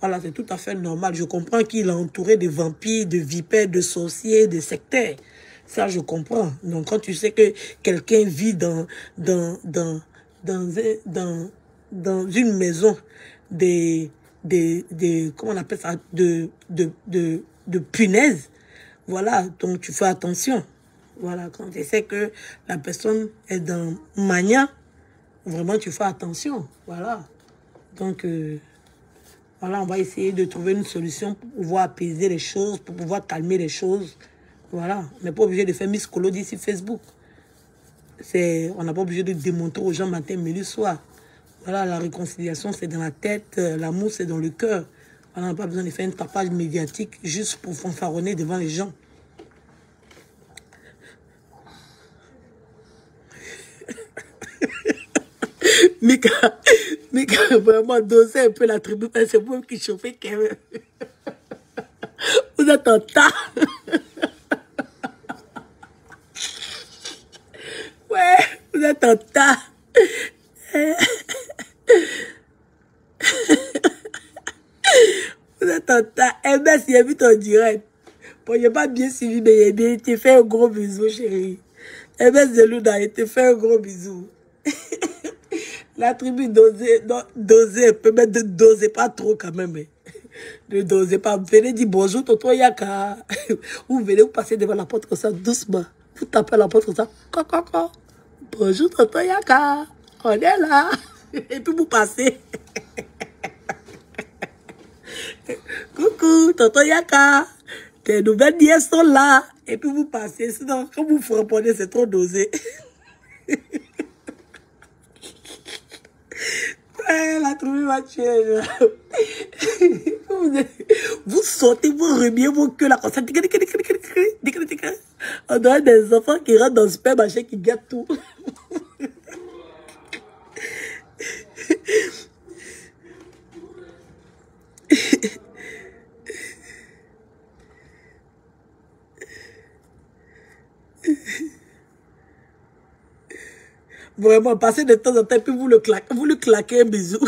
voilà, c'est tout à fait normal. Je comprends qu'il est entouré de vampires, de vipères, de sorciers, de sectaires. Ça, je comprends. Donc, quand tu sais que quelqu'un vit dans une maison comment on appelle ça, de punaises, voilà, donc tu fais attention. Voilà, quand tu sais que la personne est dans mania, vraiment, tu fais attention. Voilà. Donc, voilà, on va essayer de trouver une solution pour pouvoir apaiser les choses, pour pouvoir calmer les choses. Voilà, on n'est pas obligé de faire Miss Colo d'ici Facebook. On n'a pas obligé de démontrer aux gens matin, midi, soir. Voilà, la réconciliation, c'est dans la tête, l'amour, c'est dans le cœur. Voilà, on n'a pas besoin de faire un tapage médiatique juste pour fanfaronner devant les gens. Mika, vraiment, doser un peu la tribu, c'est moi qui chauffais quand même. Vous êtes en tas. Ouais, vous êtes en tas. Vous êtes en tas. Eh ben, si il a vu ton direct. Bon, il n'a pas bien suivi, mais il t'a fait un gros bisou, chérie. Eh ben, Zelouda, il t'a fait un gros bisou. La tribu doser, peut mettre de doser pas trop quand même. Ne dosez pas. Venez dire bonjour, Toto Yaka. Ou venez vous passer devant la porte comme ça, doucement. Vous tapez la porte comme ça. Coco. Bonjour, Toto Yaka. On est là. Et puis vous passez. Coucou, Toto Yaka. Tes nouvelles nièces sont là. Et puis vous passez. Sinon, quand vous vous répondez, c'est trop dosé. Ouais, la trouvé ma tuer. Vous sautez, vous remuez vos queues là comme ça. On dirait des enfants qui rentrent dans le supermarché qui gâtent tout. Vraiment, passez de temps en temps, puis vous lui claquez un bisou.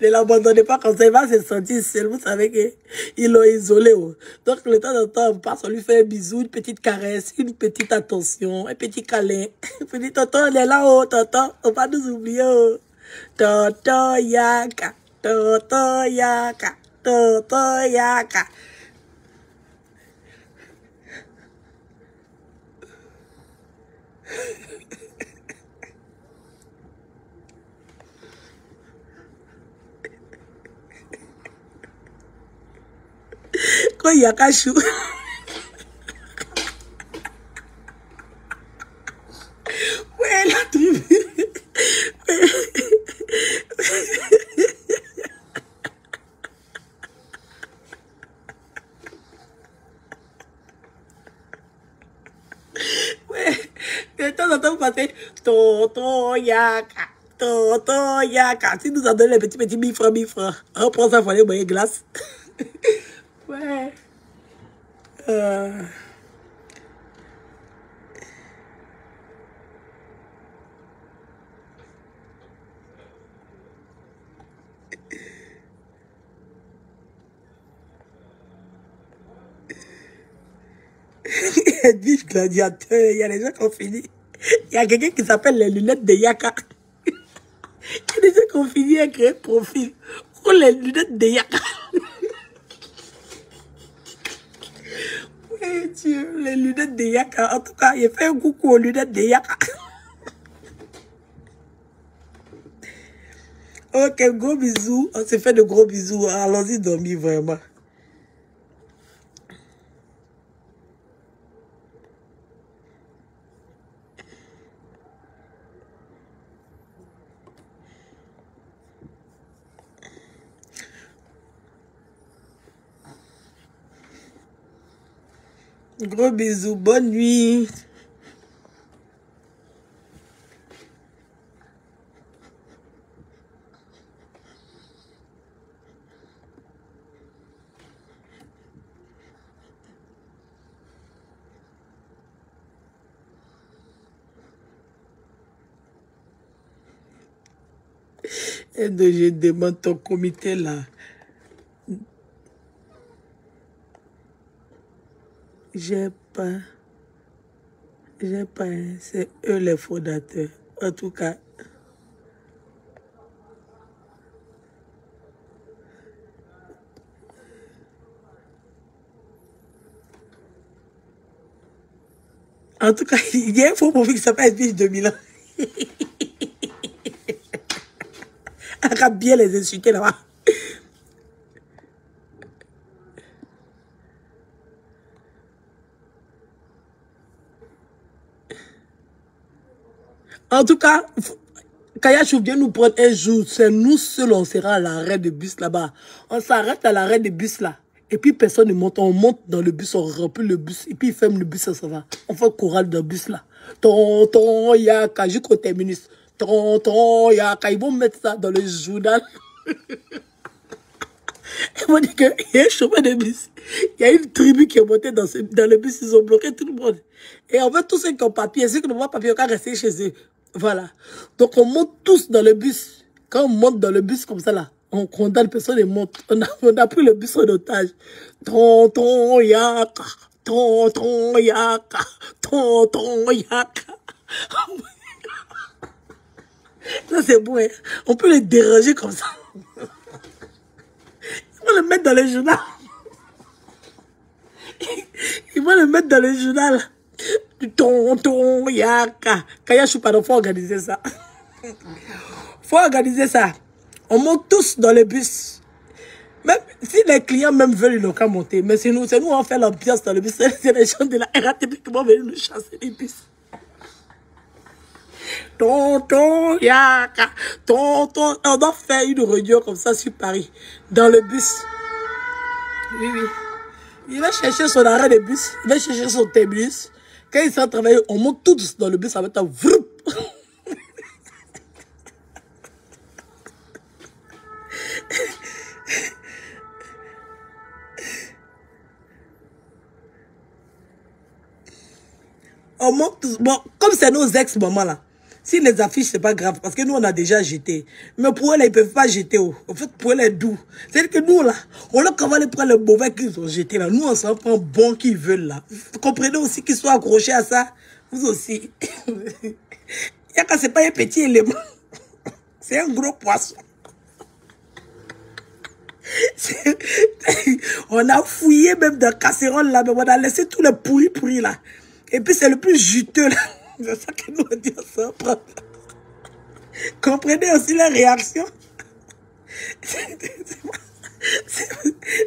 Ne l'abandonnez pas comme ça, il va se sentir seul. Vous savez qu'ils l'ont isolé. Oh. Donc, de temps en temps, on passe, on lui fait un bisou, une petite caresse, une petite attention, un petit câlin. Puis dit, tonton, on est là-haut, tonton, on va nous oublier. Oh. Tonton Yaka, tonton Yaka, tonton Yaka. Quand Yaka chou. Ouais, la tribu. Ouais, de temps en temps, vous passez Tonton Yaka, Tonton Yaka. Si nous en donnons les petits 1000 francs, on prend ça pour aller boire glace. Ouais. Edwige Gladiateur, il y a des gens qui ont fini. Il y a quelqu'un qui s'appelle les lunettes de Yaka. Il y a des gens qui ont fini à créer profil. Oh, les lunettes de Yaka. Oui, Dieu, les lunettes de Yaka. En tout cas, il fait un coucou aux lunettes de Yaka. Ok, gros bisous. On s'est fait de gros bisous. Allons-y dormir vraiment. Gros bisous, bonne nuit. Et donc, je demande ton comité là. J'ai pas, c'est eux les fondateurs. En tout cas, il y a un faux profil qui s'appelle Edwige 2000 ans. Elle a bien les insulter là-bas. En tout cas, Kayachou vient nous prendre un jour. C'est nous seuls, on sera à l'arrêt de bus là-bas. On s'arrête à l'arrêt de bus là. Et puis personne ne monte. On monte dans le bus, on remplit le bus. Et puis il ferme le bus, ça va. On fait chorale dans le bus là. Tonton Yaka, jusqu'au terminus. Tonton Yaka. Ils vont mettre ça dans le journal. Ils vont dire qu'il y a un chemin de bus. Il y a une tribu qui est montée dans le bus. Ils ont bloqué tout le monde. Et en fait, tous ceux qui ont papier, ceux qui n'ont pas papier, ils ont qu'à rester chez eux. Voilà. Donc, on monte tous dans le bus. Quand on monte dans le bus comme ça, là, on condamne personne et monte. On a pris le bus en otage. Tonton Yaka. Tonton Yaka. Tonton Yaka. Ça, c'est bon, hein. On peut les déranger comme ça. Ils vont le mettre dans le journal. Ils vont le mettre dans le journal. Tonton Yaka. Kayachou, pardon, faut organiser ça. Faut organiser ça. On monte tous dans le bus. Même si les clients même veulent, ils n'ont qu'à monter. Mais c'est nous, on fait l'ambiance dans le bus. C'est les gens de la RATP qui vont venir nous chasser les bus. Tonton Yaka. Tonton. On doit faire une réunion comme ça sur Paris. Dans le bus. Oui, oui. Il va chercher son arrêt de bus. Il va chercher son terminus. Quand il s'en travaille, on monte tous dans le bus avec un vroup. On monte tous. Bon, comme c'est nos ex-mamans là. Si les affiches, c'est pas grave. Parce que nous, on a déjà jeté. Mais pour eux, là, ils peuvent pas jeter. Oh. En fait, pour eux, c'est doux. C'est-à-dire que nous, là, on leur va aller prendre le mauvais qu'ils ont jeté là. Nous, on s'en prend bon qu'ils veulent là. Vous comprenez aussi qu'ils soient accrochés à ça. Vous aussi. Yaka, c'est pas un petit élément. C'est un gros poisson. On a fouillé même dans la casserole là, mais on a laissé tout le pourri là. Et puis c'est le plus juteux là. C'est ça que nous on dit, on s'en prend. Comprenez aussi la réaction.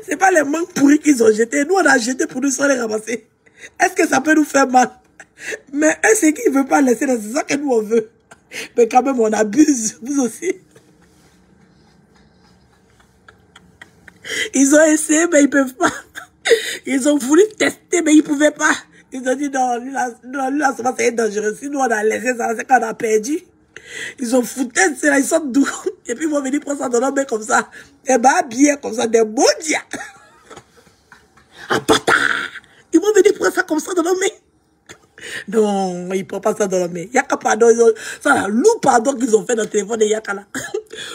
C'est pas les manques pourris qu'ils ont jetés. Nous on a jeté pour nous sans les ramasser. Est-ce que ça peut nous faire mal? Mais eux c'est qu'ils ne veulent pas laisser, c'est ça que nous on veut. Mais quand même on abuse, vous aussi. Ils ont essayé, mais ils peuvent pas. Ils ont voulu tester, mais ils pouvaient pas. Ils ont dit, non, lui, là, c'est dangereux. Si nous, on a laissé ça, c'est qu'on a perdu. Ils ont foutu, c'est là, ils sont doux. Et puis, ils vont venir prendre ça dans nos mains comme ça. Des bas bien comme ça, des beaux dias. Ah, bâtard! Ils vont venir prendre ça comme ça dans nos mains. Non, ils ne prennent pas ça dans la main. Yaka pardon, ça là, loup pardon qu'ils ont fait dans le téléphone de Yaka là.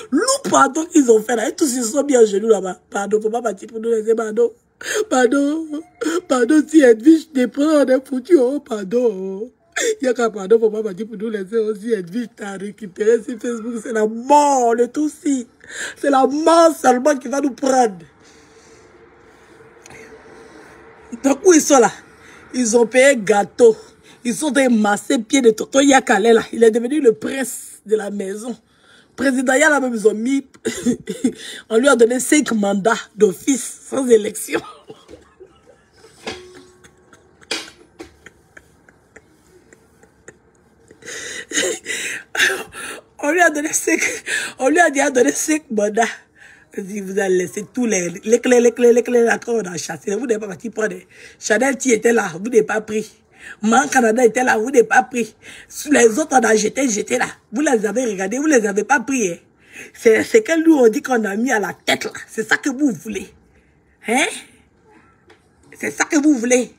Loup pardon qu'ils ont fait là. Et tous ils sont bien à genoux là-bas. Pardon, faut pas partir pour nous laisser, pardon. Pardon, pardon, si Edwige dépend, on est foutu, oh, pardon. Yaka pardon, faut pas partir pour nous laisser aussi. Edwige t'a récupéré sur Facebook, c'est la mort, le tout si. C'est la mort seulement qui va nous prendre. Donc où ils sont là? Ils ont payé gâteau. Ils sont des massés pieds de Toto Yakale là. Il est devenu le prince de la maison. Président Yala même ils ont mis. On lui a donné 5 mandats d'office sans élection. On lui a donné 5. On lui a donné 5 mandats. Si vous allez laisser tous les clés là quand on a chassé. Vous n'avez pas parti prendre. Chanel qui était là, vous n'avez pas pris. Man Canada était là, vous n'avez pas pris. Les autres, on a jeté là. Vous les avez regardés, vous les avez pas pris. Hein? C'est que nous, on dit qu'on a mis à la tête là. C'est ça que vous voulez. Hein? C'est ça que vous voulez.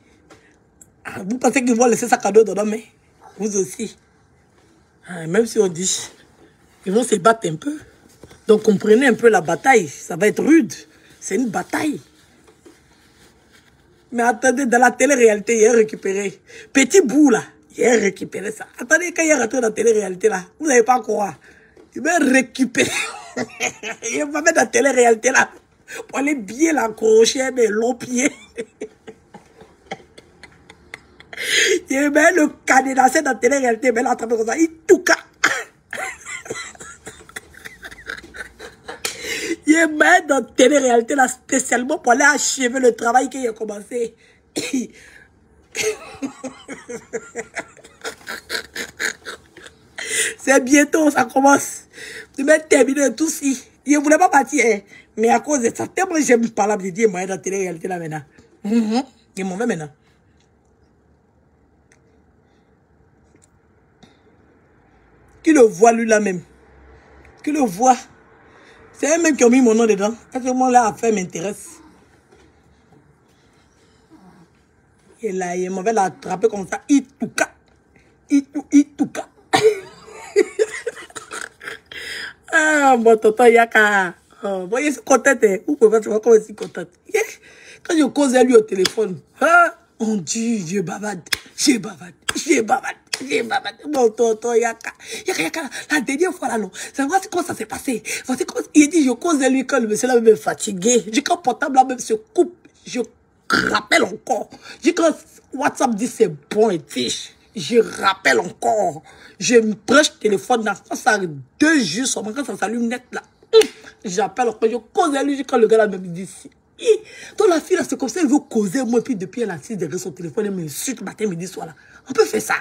Ah, vous pensez qu'ils vont laisser ça cadeau dans nos mains? Vous aussi. Ah, même si on dit, ils vont se battre un peu. Donc comprenez un peu la bataille. Ça va être rude. C'est une bataille. Mais attendez, dans la télé-réalité, il a récupéré. Petit bout, là, il a récupéré ça. Attendez, quand il est rentré dans la télé-réalité, là, vous n'allez pas croire. Il va récupérer. Il va mettre dans la télé-réalité, là, pour aller bien l'accrocher, mais longs pieds. Il met le cadenassé dans la télé-réalité, mais l'attraper comme ça, il tout cas. Il met dans la télé-réalité là spécialement pour aller achever le travail qu'il a commencé. C'est bientôt, ça commence. Tu vas terminer tout si. Il ne voulait pas partir, hein. Mais à cause de ça, tellement j'aime parler, je dis, il m'a dans la télé-réalité là maintenant. Il m'en fait maintenant. Qui le voit lui là même. Qui le voit. C'est eux-mêmes qui ont mis mon nom dedans. Est-ce que moi, là, affaire m'intéresse? Et là, il m'avait l'attrapé comme ça. Itouka. Itouka. Ah, mon tonton Yaka. Oh, voyez, c'est content. Vous pouvez voir comment je suis content. Quand je cause à lui au téléphone, ah, on dit, je bavade. Mon tonton Yaka. Yaka, la dernière fois là, non. C'est vrai comment ça s'est passé. Il dit, je cause à lui quand le monsieur là même est fatigué. Je quand le portable là même se coupe, je rappelle encore. Quand WhatsApp dit c'est bon et fiche, je rappelle encore. Je me branche le téléphone là. Quand ça a 2 jours seulement, quand ça s'allume net là, j'appelle encore. Je cause à lui quand le gars là même dit si. Donc la fille là, c'est comme ça, elle veut causer moi. Puis depuis elle a assise derrière son téléphone, elle m'insulte matin, midi, soir là. On peut faire ça.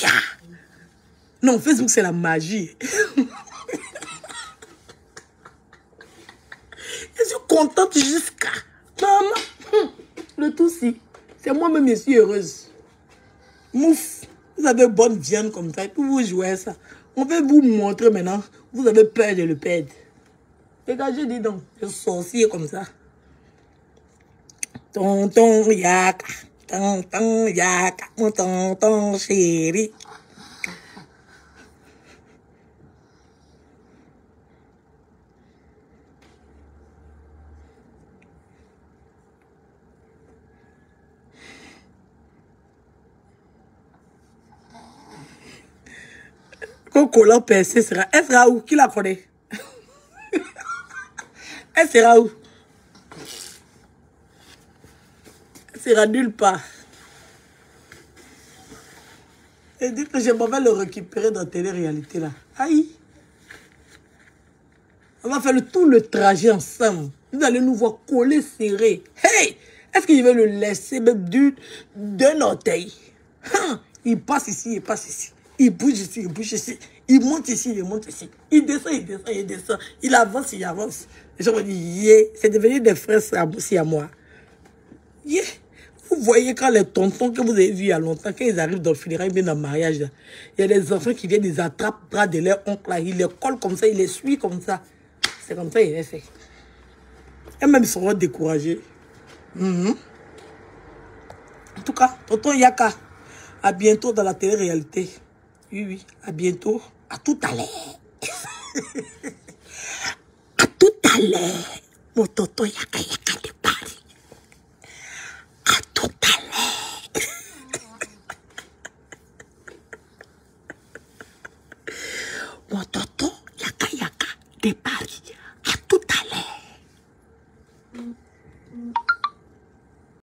Yeah. Non, Facebook c'est la magie. Je suis contente jusqu'à... Maman, le tout si. C'est moi-même, je suis heureuse. Mouf, vous avez bonne viande comme ça, et puis vous jouez ça. On va vous montrer maintenant, vous avez peur de le perdre. Dégagez, dis donc, je suis sorcier comme ça. Tonton Yaka. Tonton Yaka, mon tonton chéri. Coco l'a percé sera. Elle sera où? Qui la connaît? Elle sera où? Elle sera nulle part. Elle dit que je m'en vais le récupérer dans télé-réalité là. Aïe. On va faire tout le trajet ensemble. Vous allez nous voir coller serré. Hey! Est-ce qu'il va le laisser même d'un orteil? Il passe ici, il passe ici. Il bouge ici, il bouge ici. Il monte ici, il monte ici. Il descend, il descend, il descend. Il avance, il avance. Et je me dis, yeah, c'est devenu des frères aussi à moi. Yeah. Vous voyez quand les tontons que vous avez vus il y a longtemps, quand ils arrivent dans le funérail, bien dans le mariage, là, il y a des enfants qui viennent, ils attrapent bras de leur oncle, là, ils les collent comme ça, ils les suivent comme ça. C'est comme ça qu'il est fait. Et même ils seront découragés. En tout cas, tonton Yaka, à bientôt dans la télé-réalité. Oui, oui, à bientôt. À tout à l'heure. À tout à l'heure. Mon tonton Yaka Yaka.